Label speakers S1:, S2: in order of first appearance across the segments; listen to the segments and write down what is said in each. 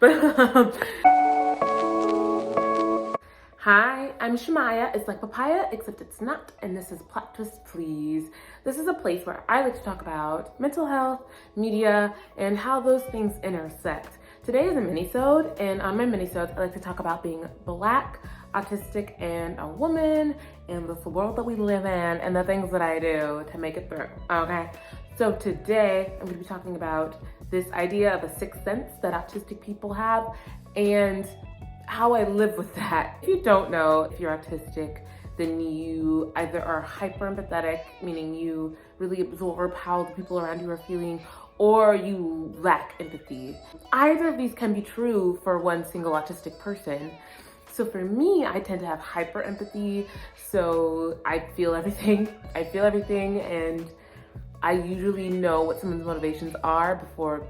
S1: But hi, I'm Shamaya. It's like papaya, except it's not. And this is Plot Twist Please. This is a place where I like to talk about mental health, media, and how those things intersect. Today is a mini-sode, and on my mini-sodes, I like to talk about being Black, autistic, and a woman, and this world that we live in, and the things that I do to make it through, okay? So today, I'm gonna be talking about this idea of a sixth sense that autistic people have, and how I live with that. If you don't know, if you're autistic, then you either are hyper empathetic, meaning you really absorb how the people around you are feeling, or you lack empathy. Either of these can be true for one single autistic person. So for me, I tend to have hyper empathy, so I feel everything. And I usually know what someone's motivations are before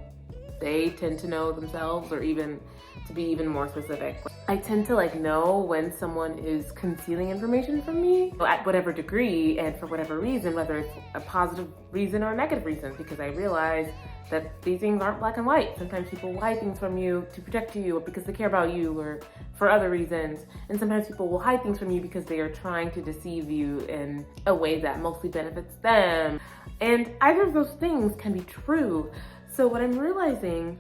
S1: they tend to know themselves, or even to be even more specific. I tend to know when someone is concealing information from me at whatever degree and for whatever reason, whether it's a positive reason or a negative reason, because I realize that these things aren't black and white. Sometimes people hide things from you to protect you, or because they care about you, or for other reasons. And sometimes people will hide things from you because they are trying to deceive you in a way that mostly benefits them. And either of those things can be true. So what I'm realizing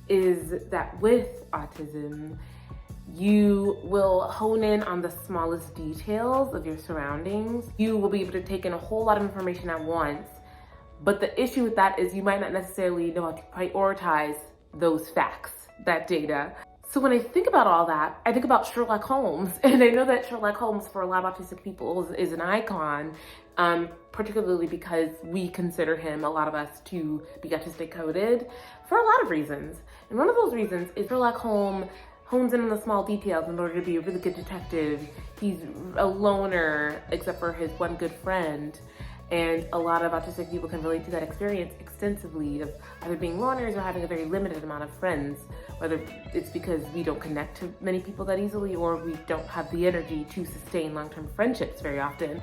S1: is that with autism, you will hone in on the smallest details of your surroundings. You will be able to take in a whole lot of information at once. But the issue with that is you might not necessarily know how to prioritize those facts, that data. So when I think about all that, I think about Sherlock Holmes. And I know that Sherlock Holmes for a lot of autistic people is an icon, particularly because we consider him, a lot of us, to be autistic coded for a lot of reasons. And one of those reasons is Sherlock Holmes hones in on the small details in order to be a really good detective. He's a loner, except for his one good friend. And a lot of autistic people can relate to that experience extensively of either being loners or having a very limited amount of friends, whether it's because we don't connect to many people that easily, or we don't have the energy to sustain long-term friendships very often.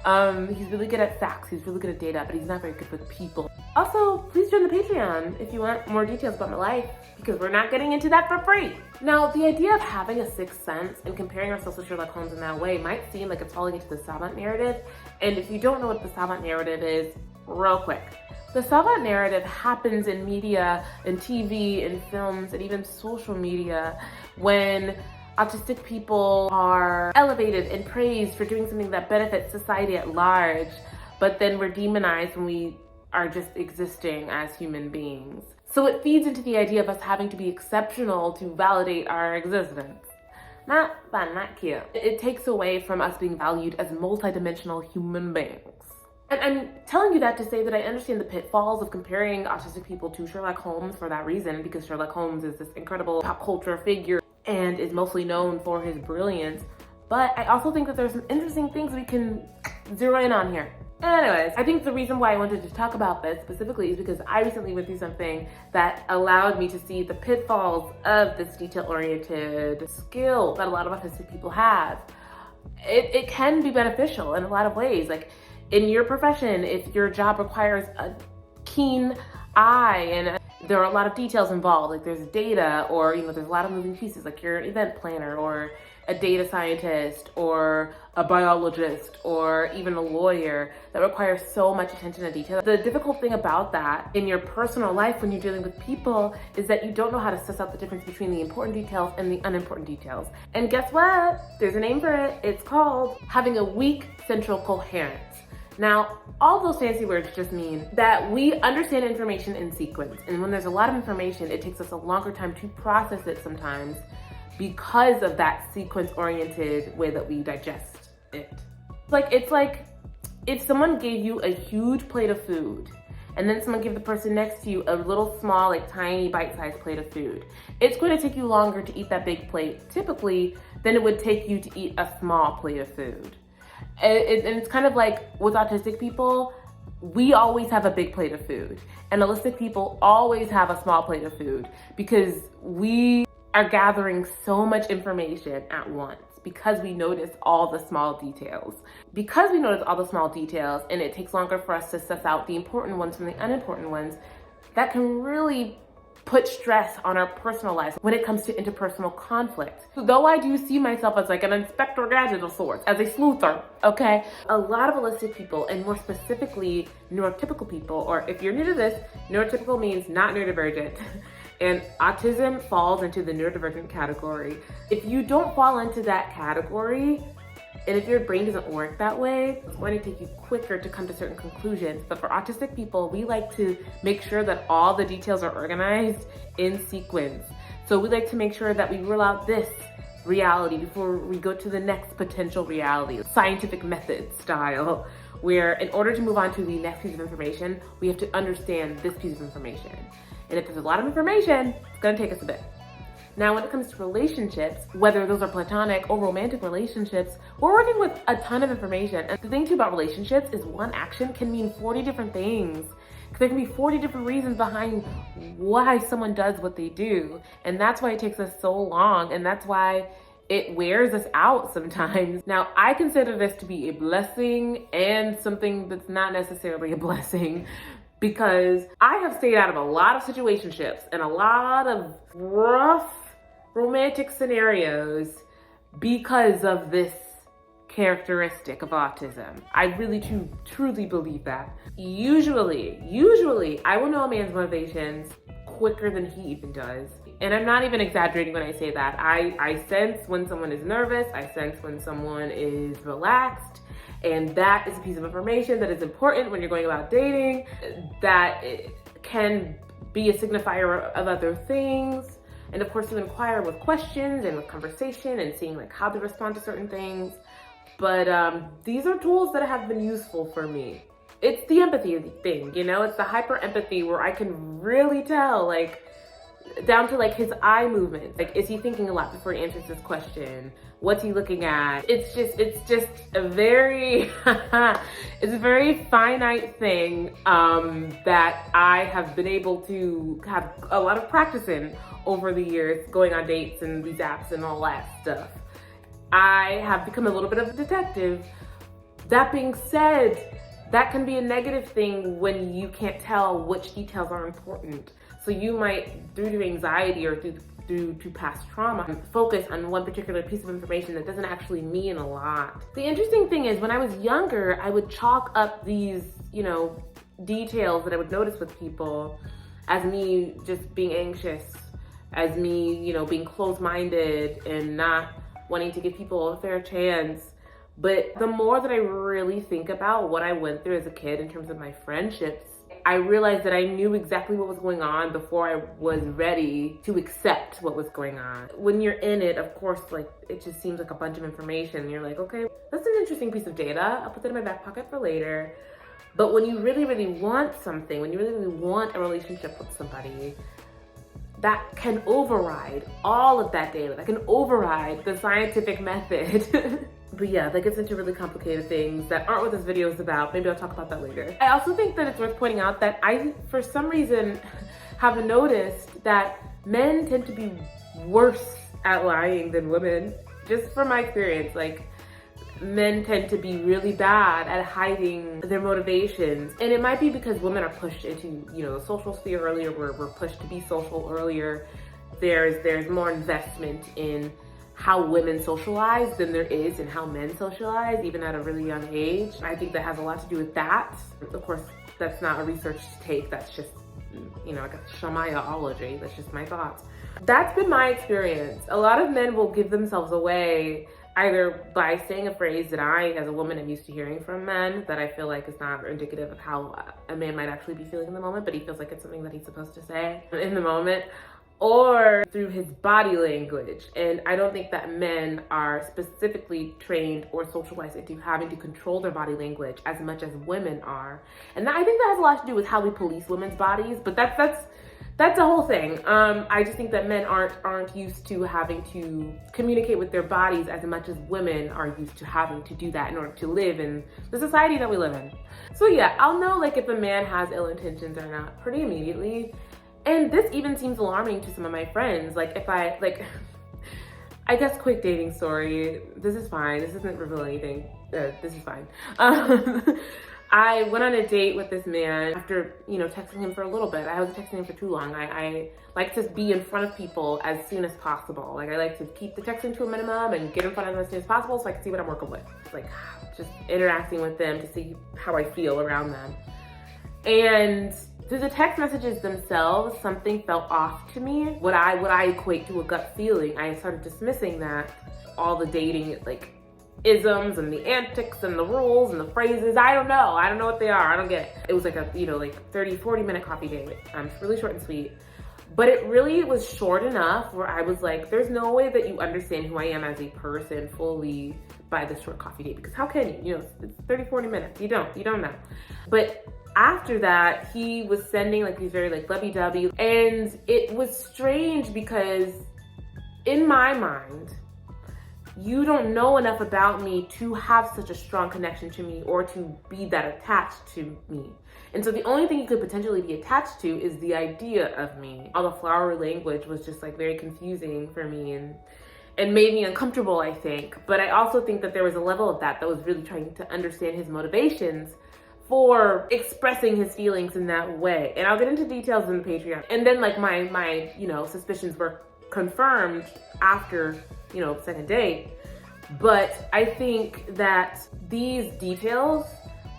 S1: He's really good at facts, he's really good at data, but he's not very good with people. Also, please join the Patreon if you want more details about my life, because we're not getting into that for free. Now, the idea of having a sixth sense and comparing ourselves to Sherlock Holmes in that way might seem like it's falling into the Sabbath Narrative. And if you don't know what the Sabbath Narrative is, real quick. The Sabbath Narrative happens in media, in TV, in films, and even social media when autistic people are elevated and praised for doing something that benefits society at large, but then we're demonized when we are just existing as human beings. So it feeds into the idea of us having to be exceptional to validate our existence. Not fun, not cute. It takes away from us being valued as multidimensional human beings. And I'm telling you that to say that I understand the pitfalls of comparing autistic people to Sherlock Holmes for that reason, because Sherlock Holmes is this incredible pop culture figure and is mostly known for his brilliance. But I also think that there's some interesting things we can zero in on here. Anyways, I think the reason why I wanted to talk about this specifically is because I recently went through something that allowed me to see the pitfalls of this detail-oriented skill that a lot of autistic people have. It can be beneficial in a lot of ways. Like in your profession, if your job requires a keen eye and there are a lot of details involved, like there's data, or there's a lot of moving pieces, like you're an event planner or a data scientist or a biologist or even a lawyer, that requires so much attention to detail. The difficult thing about that in your personal life when you're dealing with people is that you don't know how to suss out the difference between the important details and the unimportant details. And guess what? There's a name for it. It's called having a weak central coherence. Now, all those fancy words just mean that we understand information in sequence. And when there's a lot of information, it takes us a longer time to process it sometimes because of that sequence-oriented way that we digest it. It's like if someone gave you a huge plate of food and then someone gave the person next to you a little small, tiny bite-sized plate of food. It's going to take you longer to eat that big plate, typically, than it would take you to eat a small plate of food. And it's kind of like with autistic people, we always have a big plate of food. And autistic people always have a small plate of food because we are gathering so much information at once, because we notice all the small details. Because we notice all the small details and it takes longer for us to suss out the important ones from the unimportant ones, that can really put stress on our personal lives when it comes to interpersonal conflict. Though I do see myself as like an Inspector Gadget of sorts, as a sleuther, okay? A lot of autistic people, and more specifically neurotypical people, or if you're new to this, neurotypical means not neurodivergent. And autism falls into the neurodivergent category. If you don't fall into that category, and if your brain doesn't work that way, it's going to take you quicker to come to certain conclusions. But for autistic people, we like to make sure that all the details are organized in sequence. So we like to make sure that we rule out this reality before we go to the next potential reality, scientific method style, where in order to move on to the next piece of information, we have to understand this piece of information. And if there's a lot of information, it's gonna take us a bit. Now, when it comes to relationships, whether those are platonic or romantic relationships, we're working with a ton of information. And the thing too about relationships is one action can mean 40 different things. There can be 40 different reasons behind why someone does what they do. And that's why it takes us so long. And that's why it wears us out sometimes. Now, I consider this to be a blessing and something that's not necessarily a blessing, because I have stayed out of a lot of situationships and a lot of rough romantic scenarios because of this characteristic of autism. I really truly believe that. Usually, I will know a man's motivations quicker than he even does. And I'm not even exaggerating when I say that. I sense when someone is nervous, I sense when someone is relaxed, and that is a piece of information that is important when you're going about dating, that it can be a signifier of other things. And of course, you inquire with questions and with conversation and seeing like how they respond to certain things. But these are tools that have been useful for me. It's the empathy thing, you know? It's the hyper empathy where I can really tell, like, down to like his eye movements. Like, is he thinking a lot before he answers this question? What's he looking at? It's just a very, it's a very finite thing that I have been able to have a lot of practice in over the years, going on dates and these apps and all that stuff. I have become a little bit of a detective. That being said, that can be a negative thing when you can't tell which details are important. So you might, due to anxiety or due to past trauma, focus on one particular piece of information that doesn't actually mean a lot. The interesting thing is, when I was younger, I would chalk up these, you know, details that I would notice with people as me just being anxious, as me, you know, being closed-minded and not wanting to give people a fair chance. But the more that I really think about what I went through as a kid in terms of my friendships, I realized that I knew exactly what was going on before I was ready to accept what was going on. When you're in it, of course, like, it just seems like a bunch of information. You're like, okay, that's an interesting piece of data. I'll put that in my back pocket for later. But when you really, really want something, when you really, really want a relationship with somebody, that can override all of that data. That can override the scientific method. But yeah, that gets into really complicated things that aren't what this video is about. Maybe I'll talk about that later. I also think that it's worth pointing out that I, for some reason, have noticed that men tend to be worse at lying than women. Just from my experience, like, men tend to be really bad at hiding their motivations. And it might be because women are pushed into, you know, the social sphere earlier. We're pushed to be social earlier. There's more investment in how women socialize than there is in how men socialize, even at a really young age. I think that has a lot to do with that. Of course, that's not a research take. That's just, you know, I got ChamayaOlogy. That's just my thoughts. That's been my experience. A lot of men will give themselves away either by saying a phrase that I, as a woman, am used to hearing from men that I feel like is not indicative of how a man might actually be feeling in the moment, but he feels like it's something that he's supposed to say in the moment, or through his body language. And I don't think that men are specifically trained or socialized into having to control their body language as much as women are. And I think that has a lot to do with how we police women's bodies, but that's a whole thing. I just think that men aren't used to having to communicate with their bodies as much as women are used to having to do that in order to live in the society that we live in. So yeah, I'll know like if a man has ill intentions or not pretty immediately. And this even seems alarming to some of my friends. Like, if I, like, I guess quick dating story. This is fine. This doesn't reveal anything. This is fine. I went on a date with this man after, texting him for a little bit. I wasn't texting him for too long. I like to be in front of people as soon as possible. Like, I like to keep the texting to a minimum and get in front of them as soon as possible so I can see what I'm working with. Like, just interacting with them to see how I feel around them. And through the text messages themselves, something felt off to me. What I equate to a gut feeling, I started dismissing that. All the dating, like, isms and the antics and the rules and the phrases, I don't know what they are. I don't get it. It was like a 30-40 minute coffee date. Really short and sweet, but it really was short enough where I was like, there's no way that you understand who I am as a person fully by this short coffee date, because how can you? It's 30-40 minutes. You don't know. But after that, he was sending like these very like lovey-dovey, and it was strange because in my mind, you don't know enough about me to have such a strong connection to me or to be that attached to me. And so the only thing you could potentially be attached to is the idea of me. All the flowery language was just like very confusing for me and made me uncomfortable, I think. But I also think that there was a level of that was really trying to understand his motivations for expressing his feelings in that way. And I'll get into details in the Patreon. And then like my suspicions were confirmed after second date. But I think that these details,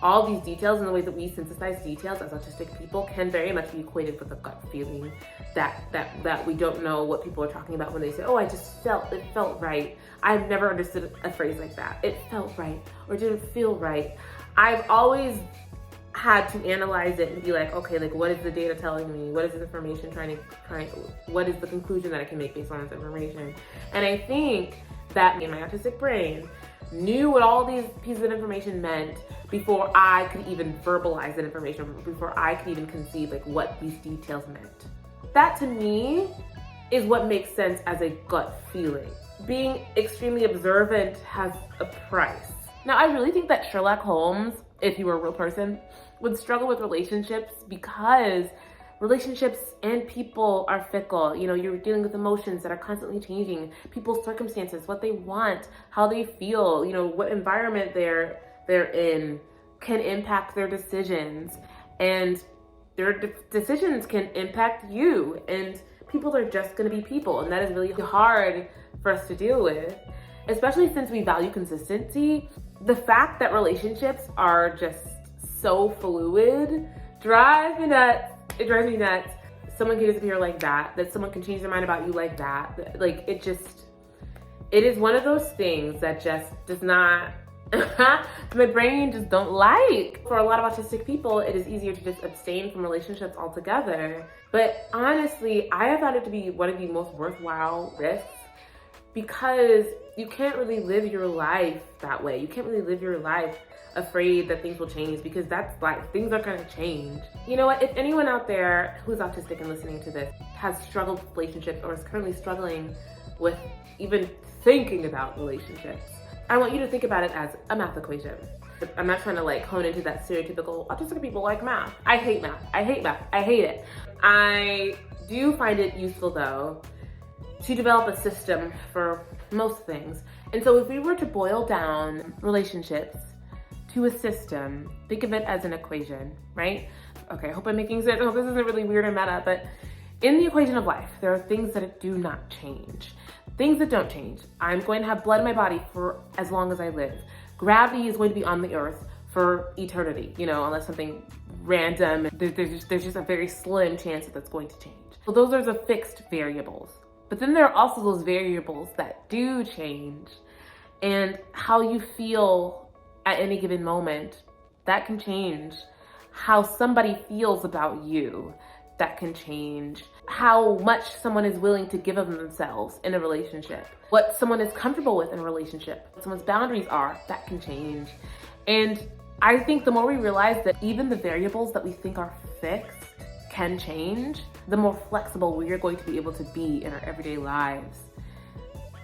S1: all these details and the way that we synthesize details as autistic people can very much be equated with a gut feeling that we don't know what people are talking about when they say, oh, it felt right. I've never understood a phrase like that. It felt right or didn't feel right. I've always had to analyze it and be like, okay, like what is the data telling me? What is this information what is the conclusion that I can make based on this information? And I think that me and my autistic brain knew what all these pieces of information meant before I could even verbalize that information, before I could even conceive like what these details meant. That to me is what makes sense as a gut feeling. Being extremely observant has a price. Now, I really think that Sherlock Holmes, if he were a real person, would struggle with relationships because relationships and people are fickle. You're dealing with emotions that are constantly changing, people's circumstances, what they want, how they feel, what environment they're in can impact their decisions, and their decisions can impact you, and people are just going to be people, and that is really hard for us to deal with, especially since we value consistency. The fact that relationships are just so fluid drives me nuts. It drives me nuts. Someone can disappear like that someone can change their mind about you like that. Like, it is one of those things that just does not, my brain just don't like. For a lot of autistic people, it is easier to just abstain from relationships altogether. But honestly, I have found it to be one of the most worthwhile risks, because you can't really live your life that way. You can't really live your life afraid that things will change, because that's life. Things are gonna change. You know what? If anyone out there who's autistic and listening to this has struggled with relationships or is currently struggling with even thinking about relationships, I want you to think about it as a math equation. I'm not trying to like hone into that stereotypical autistic people like math. I hate math. I hate it. I do find it useful though to develop a system for most things. And so if we were to boil down relationships to a system, think of it as an equation, right? Okay, I hope I'm making sense. I hope this isn't really weird or meta, but in the equation of life, there are things that do not change. Things that don't change. I'm going to have blood in my body for as long as I live. Gravity is going to be on the earth for eternity, unless something random, there's just a very slim chance that that's going to change. So those are the fixed variables. But then there are also those variables that do change, and how you feel at any given moment, that can change. How somebody feels about you, that can change. How much someone is willing to give of themselves in a relationship. What someone is comfortable with in a relationship. What someone's boundaries are, that can change. And I think the more we realize that even the variables that we think are fixed can change, the more flexible we are going to be able to be in our everyday lives.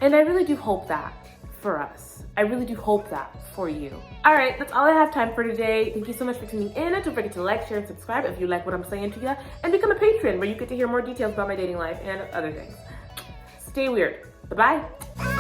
S1: And I really do hope that for us. I really do hope that for you. All right, that's all I have time for today. Thank you so much for tuning in. Don't forget to like, share, and subscribe if you like what I'm saying to you, and become a patron where you get to hear more details about my dating life and other things. Stay weird. Bye-bye.